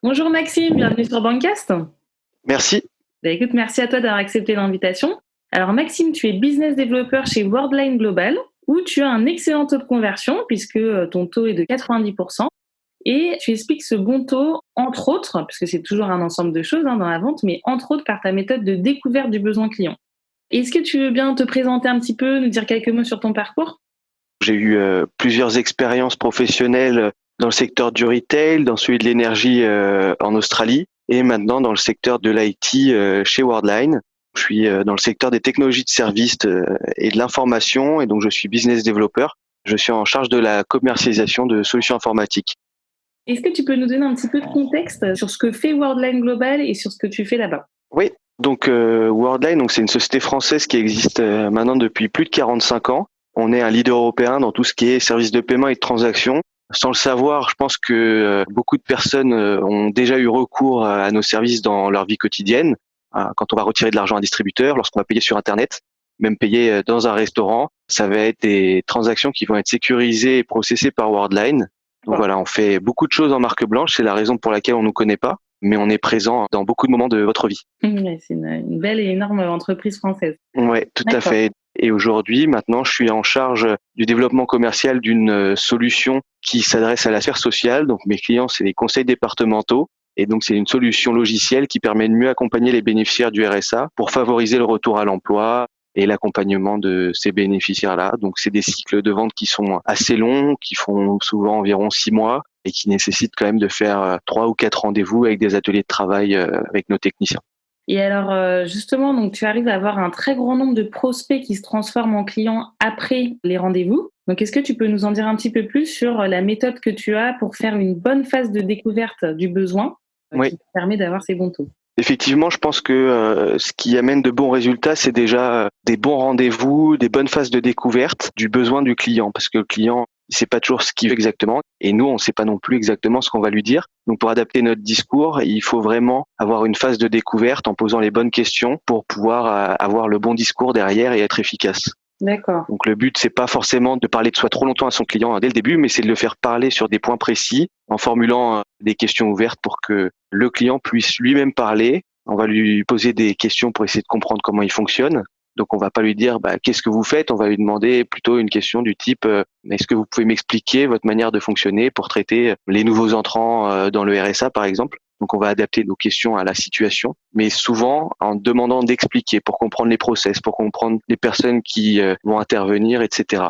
Bonjour Maxime, bienvenue sur Bancast. Merci. Écoute, merci à toi d'avoir accepté l'invitation. Alors Maxime, tu es business developer chez Worldline Global, où tu as un excellent taux de conversion, puisque ton taux est de 90%. Et tu expliques ce bon taux, entre autres, puisque c'est toujours un ensemble de choses dans la vente, mais entre autres par ta méthode de découverte du besoin client. Est-ce que tu veux bien te présenter un petit peu, nous dire quelques mots sur ton parcours? J'ai eu plusieurs expériences professionnelles dans le secteur du retail, dans celui de l'énergie en Australie et maintenant dans le secteur de l'IT chez Worldline. Je suis dans le secteur des technologies de services et de l'information et donc je suis business developer. Je suis en charge de la commercialisation de solutions informatiques. Est-ce que tu peux nous donner un petit peu de contexte sur ce que fait Worldline Global et sur ce que tu fais là-bas? Oui, donc Worldline, donc c'est une société française qui existe maintenant depuis plus de 45 ans. On est un leader européen dans tout ce qui est services de paiement et de transactions. Sans le savoir, je pense que beaucoup de personnes ont déjà eu recours à nos services dans leur vie quotidienne. Quand on va retirer de l'argent à un distributeur, lorsqu'on va payer sur Internet, même payer dans un restaurant, ça va être des transactions qui vont être sécurisées et processées par Worldline. Donc voilà, on fait beaucoup de choses en marque blanche. C'est la raison pour laquelle on nous connaît pas, mais on est présent dans beaucoup de moments de votre vie. Ouais, c'est une belle et énorme entreprise française. Ouais, tout à D'accord. fait. Et aujourd'hui, maintenant, je suis en charge du développement commercial d'une solution qui s'adresse à la sphère sociale. Donc, mes clients, c'est les conseils départementaux. Et donc, c'est une solution logicielle qui permet de mieux accompagner les bénéficiaires du RSA pour favoriser le retour à l'emploi et l'accompagnement de ces bénéficiaires-là. Donc, c'est des cycles de vente qui sont assez longs, qui font souvent environ 6 mois et qui nécessitent quand même de faire 3 ou 4 rendez-vous avec des ateliers de travail avec nos techniciens. Et alors, justement, donc tu arrives à avoir un très grand nombre de prospects qui se transforment en clients après les rendez-vous. Donc, est-ce que tu peux nous en dire un petit peu plus sur la méthode que tu as pour faire une bonne phase de découverte du besoin, Oui. qui te permet d'avoir ces bons taux? Effectivement, je pense que ce qui amène de bons résultats, c'est déjà des bons rendez-vous, des bonnes phases de découverte du besoin du client, parce que le client, il sait pas toujours ce qu'il veut exactement, et nous, on sait pas non plus exactement ce qu'on va lui dire. Donc, pour adapter notre discours, il faut vraiment avoir une phase de découverte en posant les bonnes questions pour pouvoir avoir le bon discours derrière et être efficace. D'accord. Donc le but, c'est pas forcément de parler de soi trop longtemps à son client dès le début, mais c'est de le faire parler sur des points précis en formulant des questions ouvertes pour que le client puisse lui-même parler. On va lui poser des questions pour essayer de comprendre comment il fonctionne. Donc on va pas lui dire qu'est-ce que vous faites, on va lui demander plutôt une question du type est-ce que vous pouvez m'expliquer votre manière de fonctionner pour traiter les nouveaux entrants dans le RSA par exemple. Donc on va adapter nos questions à la situation, mais souvent en demandant d'expliquer pour comprendre les process, pour comprendre les personnes qui vont intervenir, etc.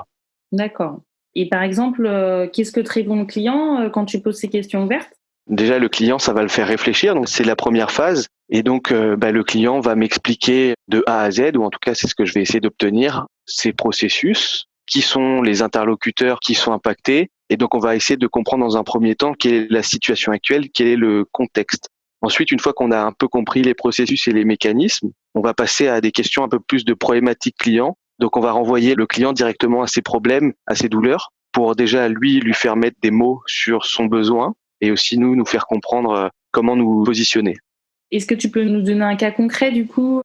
D'accord. Et par exemple, qu'est-ce que te répond le client quand tu poses ces questions ouvertes? Déjà, le client, ça va le faire réfléchir, donc c'est la première phase. Et donc, le client va m'expliquer de A à Z, ou en tout cas, c'est ce que je vais essayer d'obtenir, ces processus, qui sont les interlocuteurs qui sont impactés. Et donc, on va essayer de comprendre dans un premier temps quelle est la situation actuelle, quel est le contexte. Ensuite, une fois qu'on a un peu compris les processus et les mécanismes, on va passer à des questions un peu plus de problématiques clients. Donc, on va renvoyer le client directement à ses problèmes, à ses douleurs, pour déjà, lui faire mettre des mots sur son besoin et aussi nous faire comprendre comment nous positionner. Est-ce que tu peux nous donner un cas concret du coup?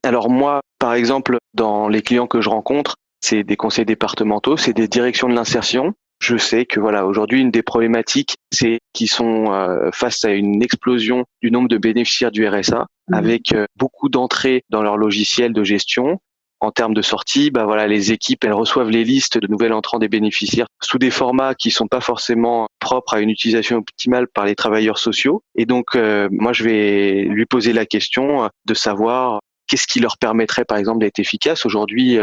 Alors moi, par exemple, dans les clients que je rencontre, c'est des conseils départementaux, c'est des directions de l'insertion. Je sais que voilà, aujourd'hui, une des problématiques, c'est qu'ils sont face à une explosion du nombre de bénéficiaires du RSA, avec beaucoup d'entrées dans leur logiciel de gestion. En termes de sortie, les équipes, elles reçoivent les listes de nouvel entrants des bénéficiaires sous des formats qui sont pas forcément propres à une utilisation optimale par les travailleurs sociaux. Et donc, moi, je vais lui poser la question de savoir qu'est-ce qui leur permettrait, par exemple, d'être efficace aujourd'hui.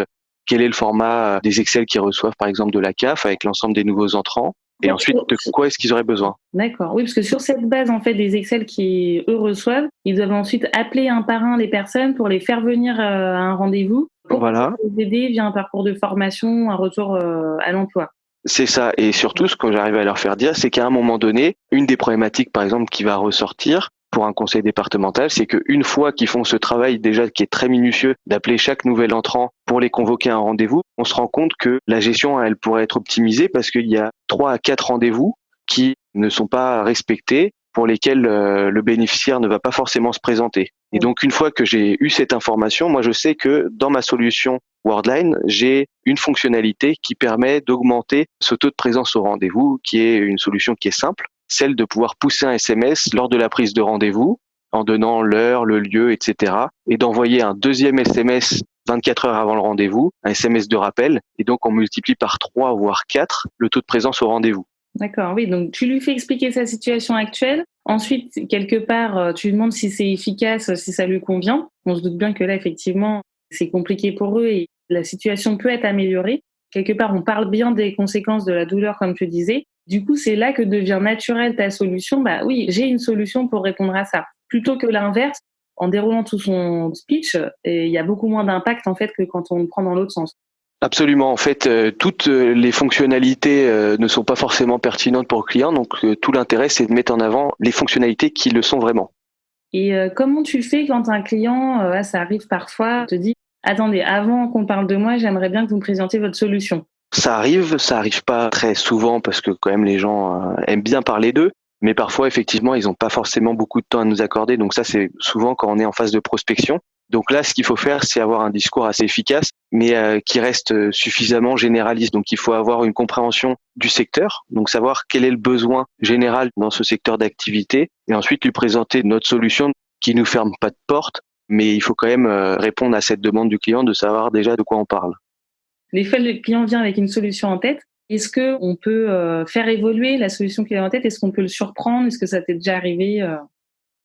Quel est le format des Excel qu'ils reçoivent, par exemple, de la CAF avec l'ensemble des nouveaux entrants? Et ensuite, de quoi est-ce qu'ils auraient besoin? D'accord. Oui, parce que sur cette base, en fait, des Excel qui, eux, reçoivent, ils doivent ensuite appeler un par un les personnes pour les faire venir à un rendez-vous pour Voilà. les aider via un parcours de formation, un retour à l'emploi. C'est ça. Et surtout, ce que j'arrive à leur faire dire, c'est qu'à un moment donné, une des problématiques, par exemple, qui va ressortir pour un conseil départemental, c'est qu'une fois qu'ils font ce travail déjà qui est très minutieux d'appeler chaque nouvel entrant pour les convoquer à un rendez-vous, on se rend compte que la gestion, elle pourrait être optimisée parce qu'il y a 3 à 4 rendez-vous qui ne sont pas respectés, pour lesquels le bénéficiaire ne va pas forcément se présenter. Et donc, une fois que j'ai eu cette information, moi, je sais que dans ma solution Worldline, j'ai une fonctionnalité qui permet d'augmenter ce taux de présence au rendez-vous, qui est une solution qui est simple. celle de pouvoir pousser un SMS lors de la prise de rendez-vous en donnant l'heure, le lieu, etc. et d'envoyer un deuxième SMS 24 heures avant le rendez-vous, un SMS de rappel, et donc on multiplie par 3 voire 4 le taux de présence au rendez-vous. D'accord, oui, donc tu lui fais expliquer sa situation actuelle. Ensuite, quelque part, tu lui demandes si c'est efficace, si ça lui convient. On se doute bien que là, effectivement, c'est compliqué pour eux et la situation peut être améliorée. Quelque part, on parle bien des conséquences de la douleur, comme tu disais. Du coup, c'est là que devient naturelle ta solution. Bah oui, j'ai une solution pour répondre à ça. Plutôt que l'inverse, en déroulant tout son speech, et il y a beaucoup moins d'impact en fait que quand on le prend dans l'autre sens. Absolument. En fait, toutes les fonctionnalités ne sont pas forcément pertinentes pour le client. Donc, tout l'intérêt, c'est de mettre en avant les fonctionnalités qui le sont vraiment. Et comment tu fais quand un client, ça arrive parfois, te dit: «Attendez, avant qu'on parle de moi, j'aimerais bien que vous me présentiez votre solution». Ça arrive pas très souvent parce que quand même les gens aiment bien parler d'eux. Mais parfois, effectivement, ils n'ont pas forcément beaucoup de temps à nous accorder. Donc ça, c'est souvent quand on est en phase de prospection. Donc là, ce qu'il faut faire, c'est avoir un discours assez efficace, mais qui reste suffisamment généraliste. Donc il faut avoir une compréhension du secteur, donc savoir quel est le besoin général dans ce secteur d'activité, et ensuite lui présenter notre solution qui nous ferme pas de porte, mais il faut quand même répondre à cette demande du client de savoir déjà de quoi on parle. Des fois, le client vient avec une solution en tête. Est-ce qu'on peut, faire évoluer la solution qu'il a en tête? Est-ce qu'on peut le surprendre? Est-ce que ça t'est déjà arrivé?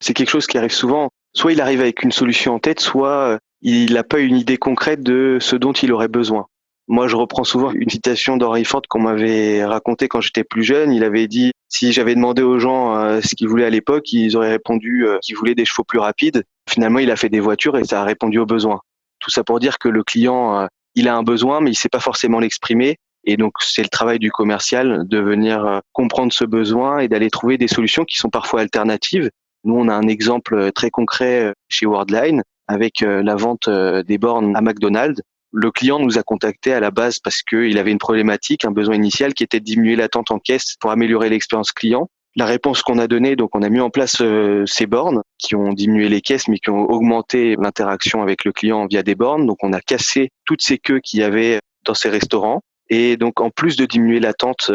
C'est quelque chose qui arrive souvent. Soit il arrive avec une solution en tête, soit il n'a pas une idée concrète de ce dont il aurait besoin. Moi, je reprends souvent une citation d'Henry Ford qu'on m'avait racontée quand j'étais plus jeune. Il avait dit, si j'avais demandé aux gens ce qu'ils voulaient à l'époque, ils auraient répondu qu'ils voulaient des chevaux plus rapides. Finalement, il a fait des voitures et ça a répondu aux besoins. Tout ça pour dire que le client, il a un besoin, mais il sait pas forcément l'exprimer. Et donc, c'est le travail du commercial de venir comprendre ce besoin et d'aller trouver des solutions qui sont parfois alternatives. Nous, on a un exemple très concret chez Worldline avec la vente des bornes à McDonald's. Le client nous a contacté à la base parce qu'il avait une problématique, un besoin initial qui était de diminuer l'attente en caisse pour améliorer l'expérience client. La réponse qu'on a donnée, donc on a mis en place ces bornes qui ont diminué les caisses mais qui ont augmenté l'interaction avec le client via des bornes. Donc on a cassé toutes ces queues qu'il y avait dans ces restaurants. Et donc, en plus de diminuer l'attente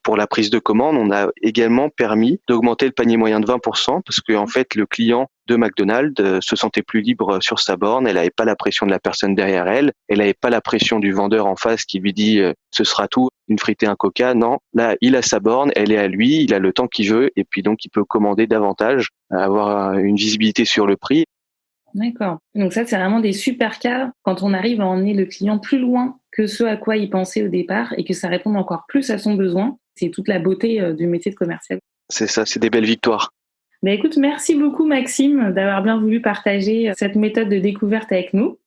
pour la prise de commande, on a également permis d'augmenter le panier moyen de 20% parce que, en fait, le client de McDonald's se sentait plus libre sur sa borne. Elle n'avait pas la pression de la personne derrière elle. Elle n'avait pas la pression du vendeur en face qui lui dit ce sera tout, une frite et un coca. Non, là, il a sa borne, elle est à lui, il a le temps qu'il veut et puis donc il peut commander davantage, avoir une visibilité sur le prix. D'accord. Donc ça, c'est vraiment des super cas quand on arrive à emmener le client plus loin que ce à quoi il pensait au départ et que ça réponde encore plus à son besoin. C'est toute la beauté du métier de commercial. C'est ça, c'est des belles victoires. Ben écoute, merci beaucoup Maxime d'avoir bien voulu partager cette méthode de découverte avec nous.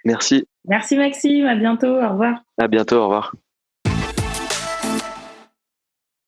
Merci. Merci Maxime, à bientôt, au revoir. À bientôt, au revoir.